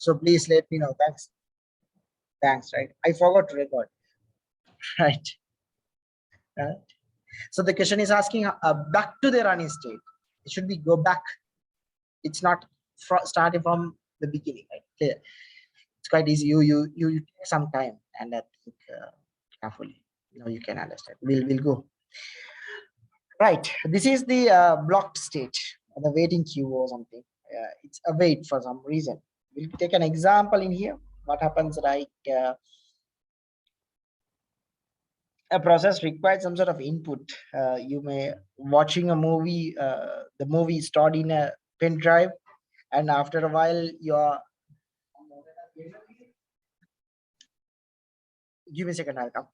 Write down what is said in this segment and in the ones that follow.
So please let me know. Thanks, right? I forgot to record. Right. So the question is asking back to the running state. It should be go back. It's not starting from the beginning, right? Clear. It's quite easy. You take some time and I think carefully. You can understand. We'll go. Right. This is the blocked state, the waiting queue or something. It's a wait for some reason. We'll take an example in here. What happens like a process requires some sort of input. You may watching a movie, the movie is stored in a pen drive, and after a while you're give me a second, I'll come.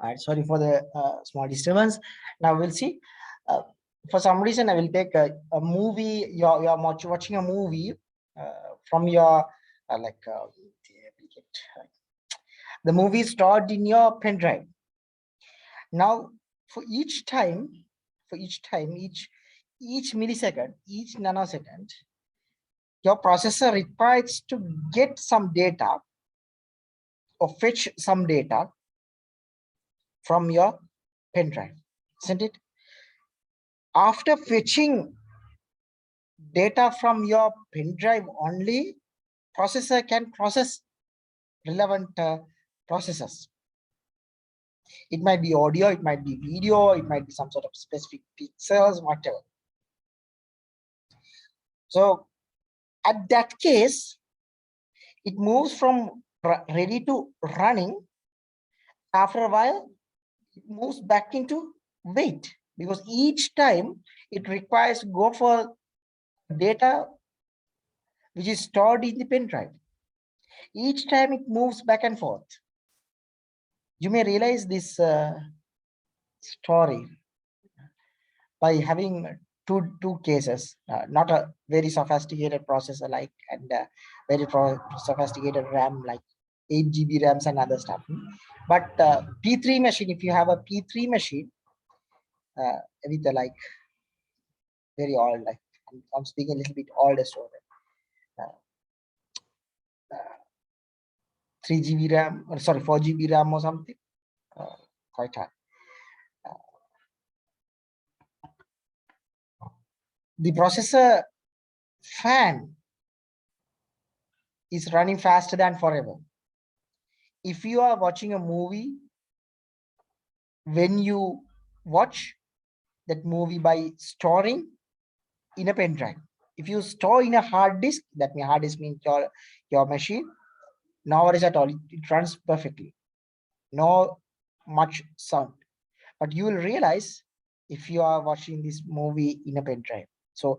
All right, sorry for the small disturbance. Now we'll see. For some reason, I will take a movie. You're watching a movie from your the movie is stored in your pen drive. Now, for each millisecond, each nanosecond, your processor requires to get some data or fetch some data from your pen drive, isn't it? After fetching data from your pen drive only, processor can process relevant processes. It might be audio, it might be video, it might be some sort of specific pixels, whatever. So at that case, it moves from ready to running. After a while, it moves back into wait, because each time it requires to go for data which is stored in the pen drive. Each time it moves back and forth. You may realize this story by having two cases, not a very sophisticated processor like and very sophisticated RAM like 8 GB RAMs and other stuff. But P3 machine, if you have a P3 machine with the like very old, like I'm speaking a little bit older story. 3 GB RAM, or sorry, 4 GB RAM or something, quite hard. The processor fan is running faster than forever. If you are watching a movie, when you watch that movie by storing in a pen drive, if you store in a hard disk, that means hard disk means your machine, no worries at all, it runs perfectly, no much sound. But you will realize if you are watching this movie in a pen drive. So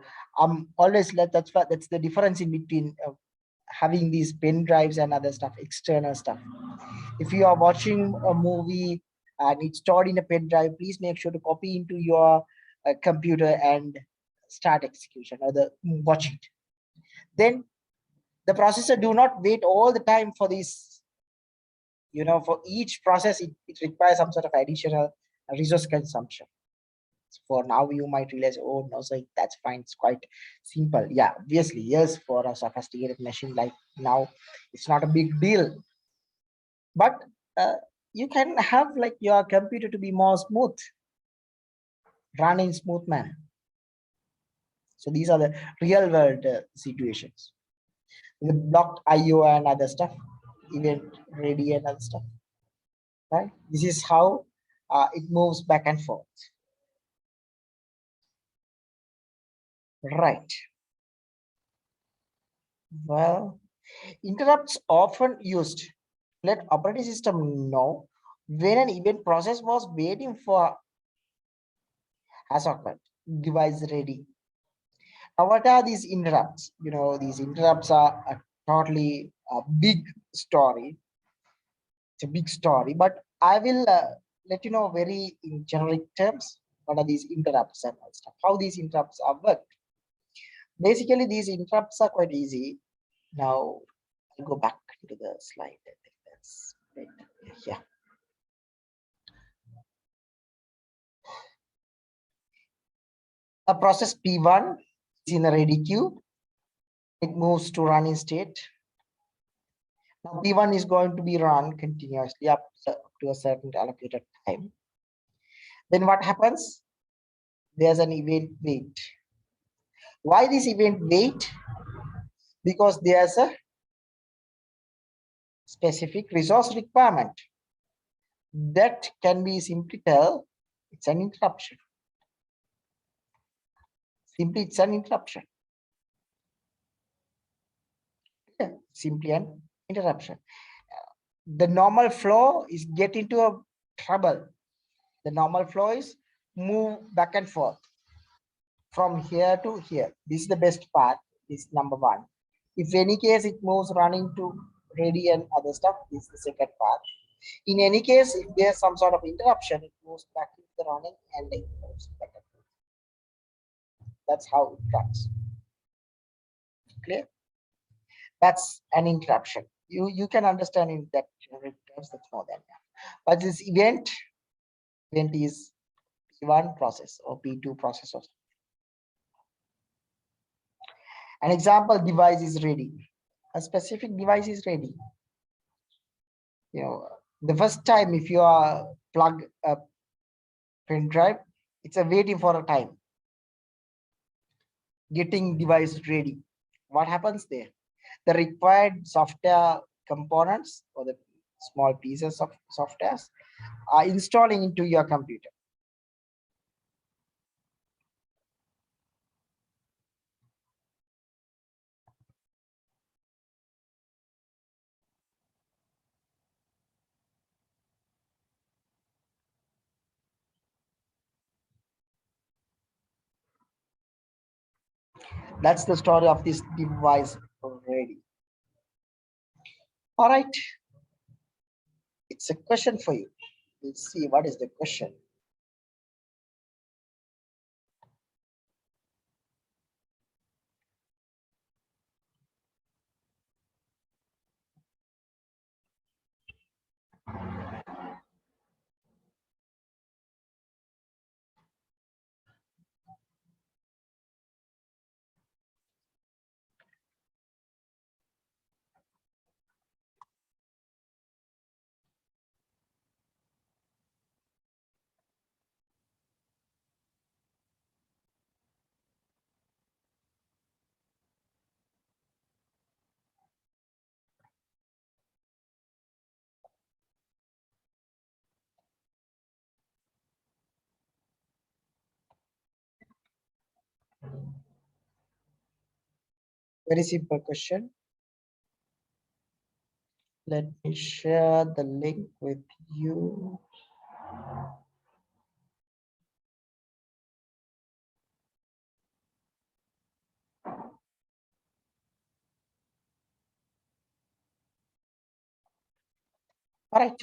always that's the difference in between having these pen drives and other stuff, external stuff. If you are watching a movie and it's stored in a pen drive, please make sure to copy into your computer and start execution or watch it. Then the processor do not wait all the time for this. For each process, it requires some sort of additional resource consumption. For now, you might realize, oh no, so that's fine, it's quite simple. Yeah, obviously, yes, for a sophisticated machine like now, it's not a big deal. But you can have like your computer to be more smooth, run in smooth manner. So these are the real world situations. The blocked IO and other stuff, event ready and other stuff. Right? This is how it moves back and forth. Right. Well, interrupts often used. Let operating system know when an event process was waiting for has occurred. Device ready. Now, what are these interrupts? These interrupts are a totally big story. It's a big story, but I will let you know very in generic terms what are these interrupts and all stuff, how these interrupts are worked. Basically, these interrupts are quite easy. Now, I'll go back to the slide. I think that's right. Yeah. A process P1 is in a ready queue. It moves to running state. Now, P1 is going to be run continuously up to a certain allocated time. Then what happens? There's an event wait. Why this event wait? Because there's a specific resource requirement that can be simply tell it's an interruption. Simply, it's an interruption. Yeah, simply an interruption. The normal flow is get into a trouble. The normal flow is move back and forth from here to here. This is the best part. This is number one. If any case it moves running to ready and other stuff, this is the second part. In any case, if there's some sort of interruption, it moves back into the running and it moves back and forth. That's how it runs. Clear? That's an interruption. You can understand in that generic terms, that's more than that. But this event is P1 process or P2 process. Of an example device is ready. A specific device is ready. The first time if you are plug a pen drive, it's a waiting for a time. Getting device ready. What happens there? The required software components or the small pieces of softwares are installing into your computer. That's the story of this device already. All right. It's a question for you. Let's see what is the question. Very simple question. Let me share the link with you. All right.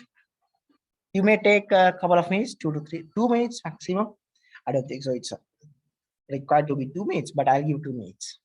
You may take a couple of minutes, 2 minutes maximum. I don't think so. It's required to be 2 minutes, but I'll give 2 minutes.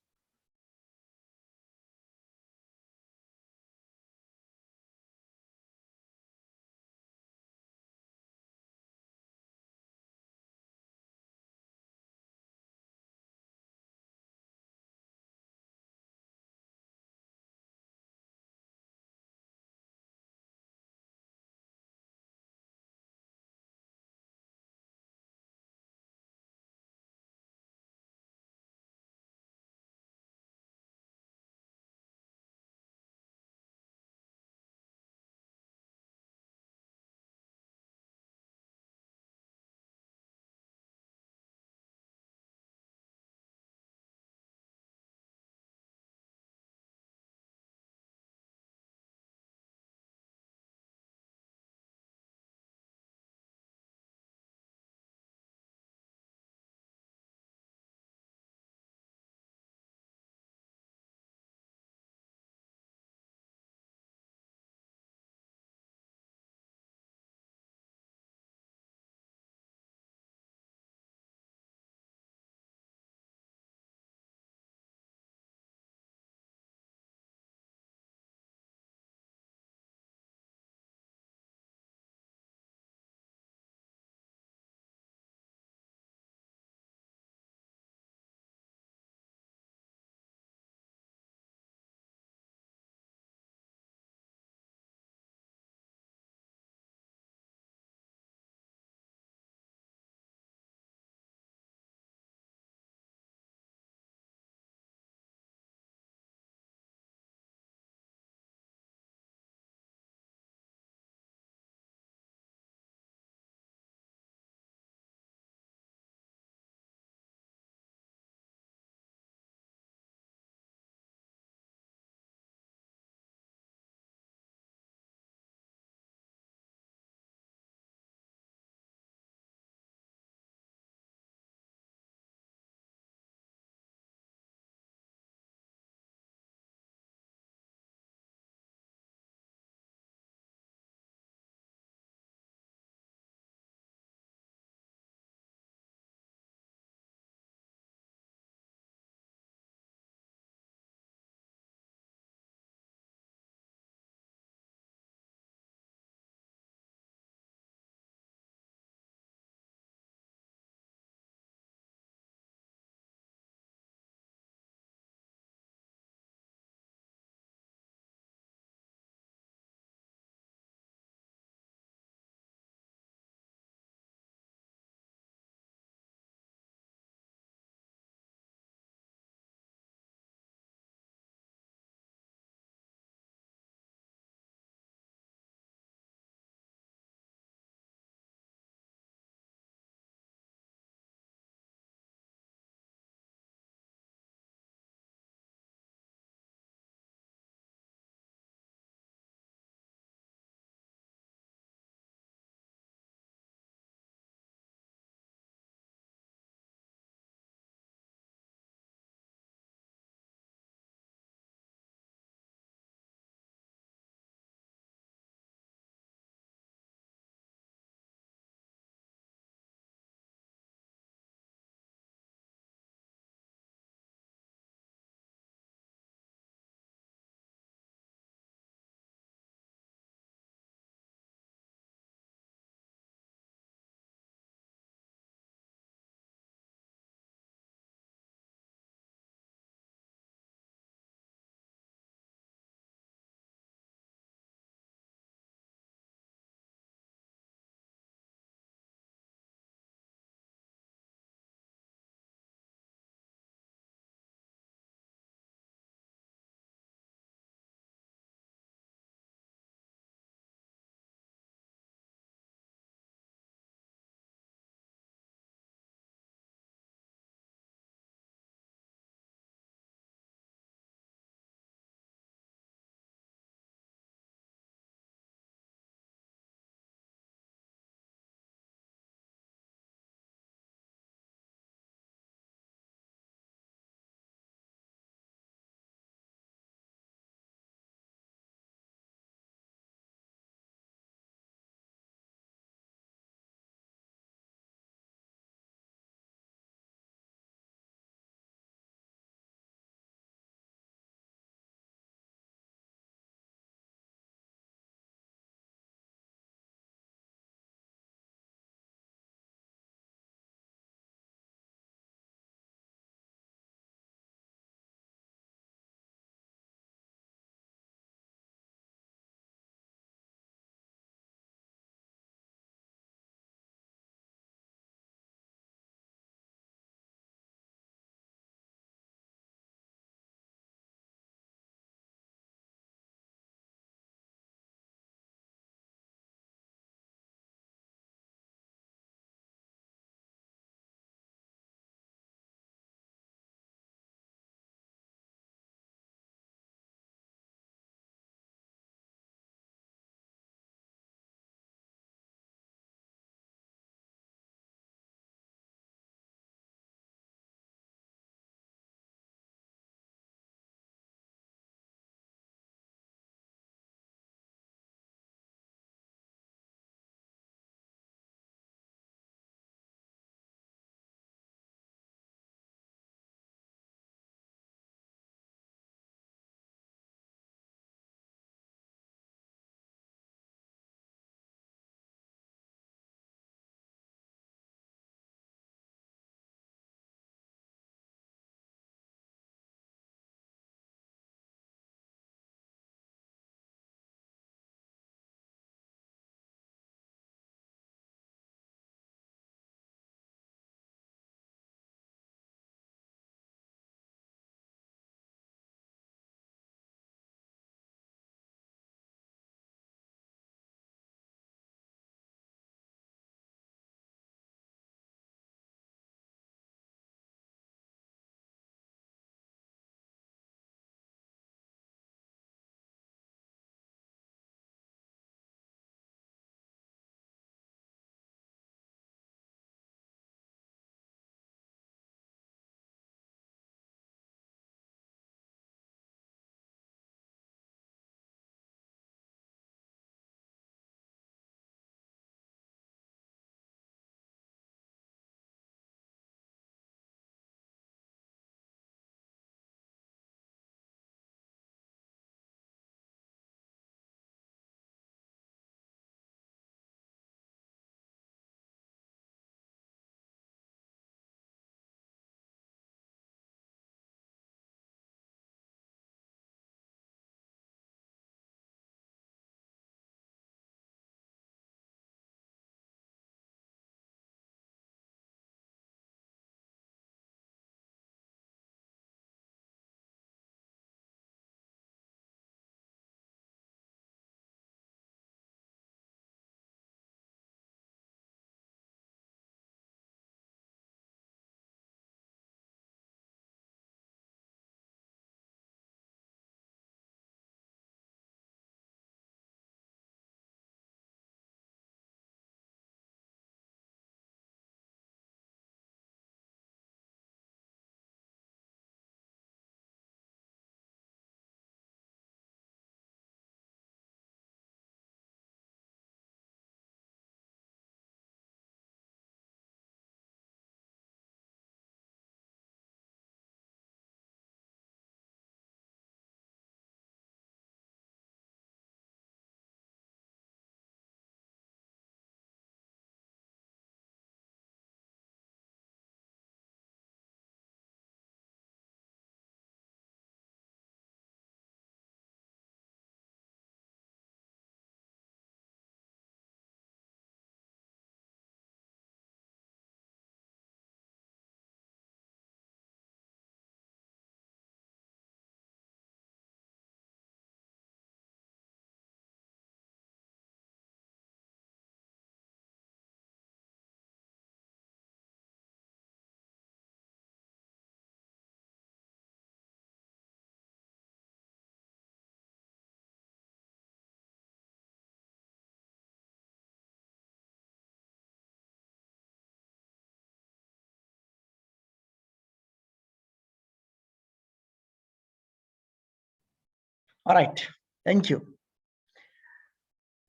All right, thank you.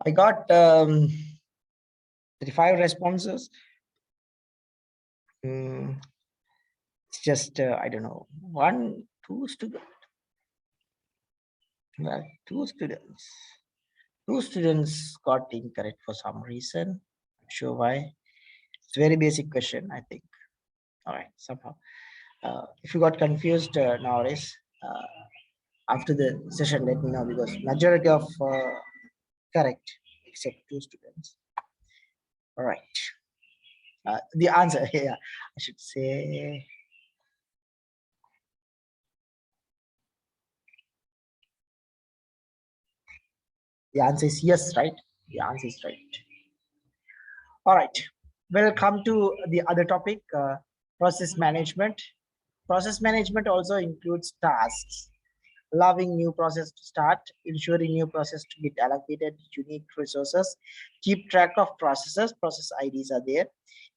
I got 35 responses. It's just, I don't know, one, two students. Well, two students. Two students got incorrect for some reason. Not sure why. It's a very basic question, I think. All right, somehow. If you got confused nowadays, after the session, let me know, because majority of correct except two students. All right. The answer here, I should say, the answer is yes, right? The answer is right. All right. We'll come to the other topic, process management. Process management also includes tasks, allowing new process to start, ensuring new process to get allocated unique resources, keep track of processes, process IDs are there,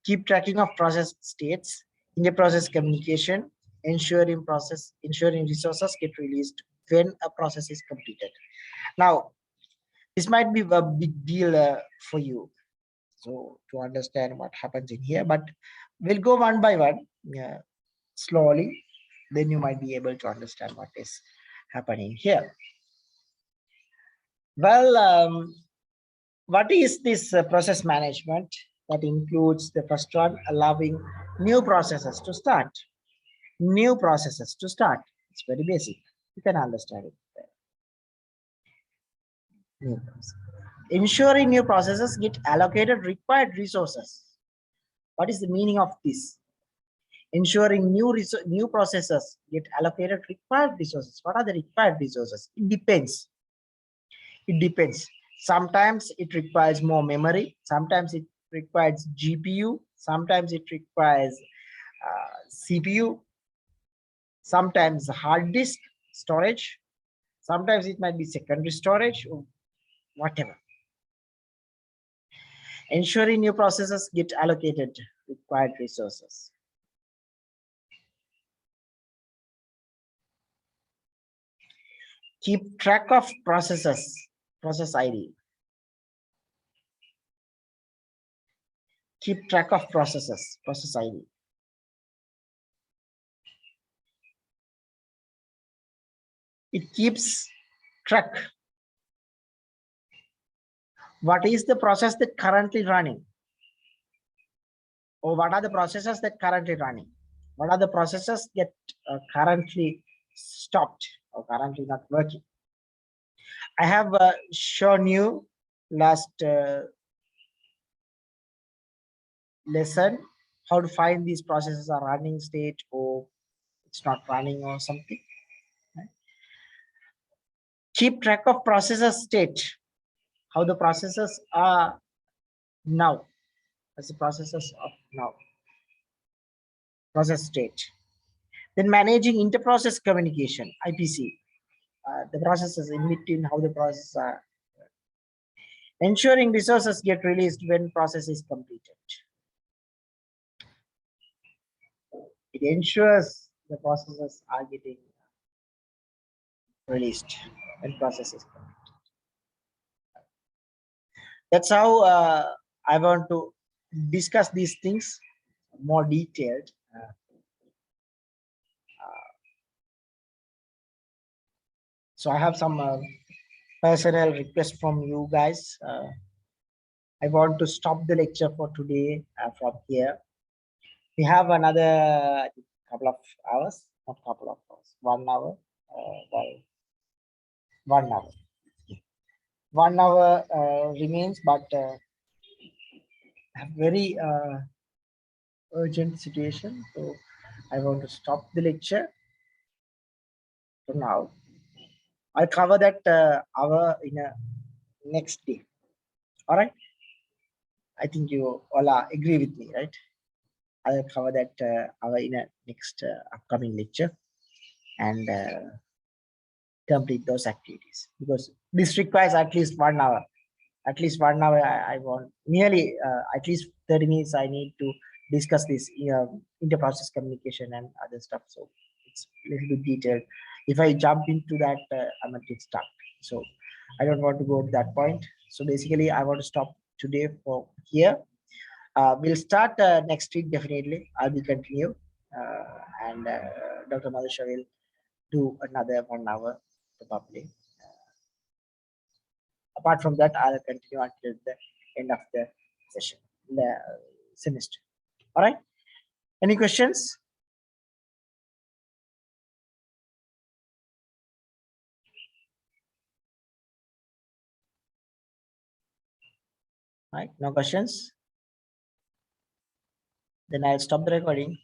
keep tracking of process states, inter-process communication, ensuring resources get released when a process is completed. Now, this might be a big deal for you, so to understand what happens in here, but we'll go one by one, slowly, then you might be able to understand what is happening here. Well, what is this process management? That includes the first one, allowing new processes to start. New processes to start. It's very basic. You can understand it. New process. Ensuring new processes get allocated required resources. What is the meaning of this? Ensuring new processes get allocated required resources. What are the required resources? It depends. It depends. Sometimes it requires more memory. Sometimes it requires GPU. Sometimes it requires CPU. Sometimes hard disk storage. Sometimes it might be secondary storage or whatever. Ensuring new processes get allocated required resources. Keep track of processes, process ID. Keep track of processes, process ID. It keeps track. What is the process that currently running? Or what are the processes that currently running? What are the processes that currently stopped or currently not working? I have shown you last lesson how to find these processes are running state or it's not running or something. Right? Keep track of processes state, how the processes are now, as the processes of now, process state. Then managing inter-process communication, IPC, the processes in between, how the processes are. Ensuring resources get released when process is completed. It ensures the processes are getting released when process is completed. That's how I want to discuss these things more detailed. So I have some personal request from you guys. I want to stop the lecture for today from here. We have another couple of hours, not couple of hours, 1 hour, well, 1 hour. 1 hour remains, but a very urgent situation. So I want to stop the lecture for now. I'll cover that hour in a next day. All right. I think you all agree with me, right? I'll cover that hour in a next upcoming lecture and complete those activities, because this requires at least 1 hour. At least 1 hour. I want nearly at least 30 minutes. I need to discuss this inter-process communication and other stuff. So it's a little bit detailed. If I jump into that, I might get stuck. So I don't want to go to that point. So basically, I want to stop today for here. We'll start next week definitely. I will continue, and Dr. Madhusha will do another 1 hour probably. Apart from that, I'll continue until the end of the session, the semester. All right. Any questions? Right. No questions. Then I'll stop the recording.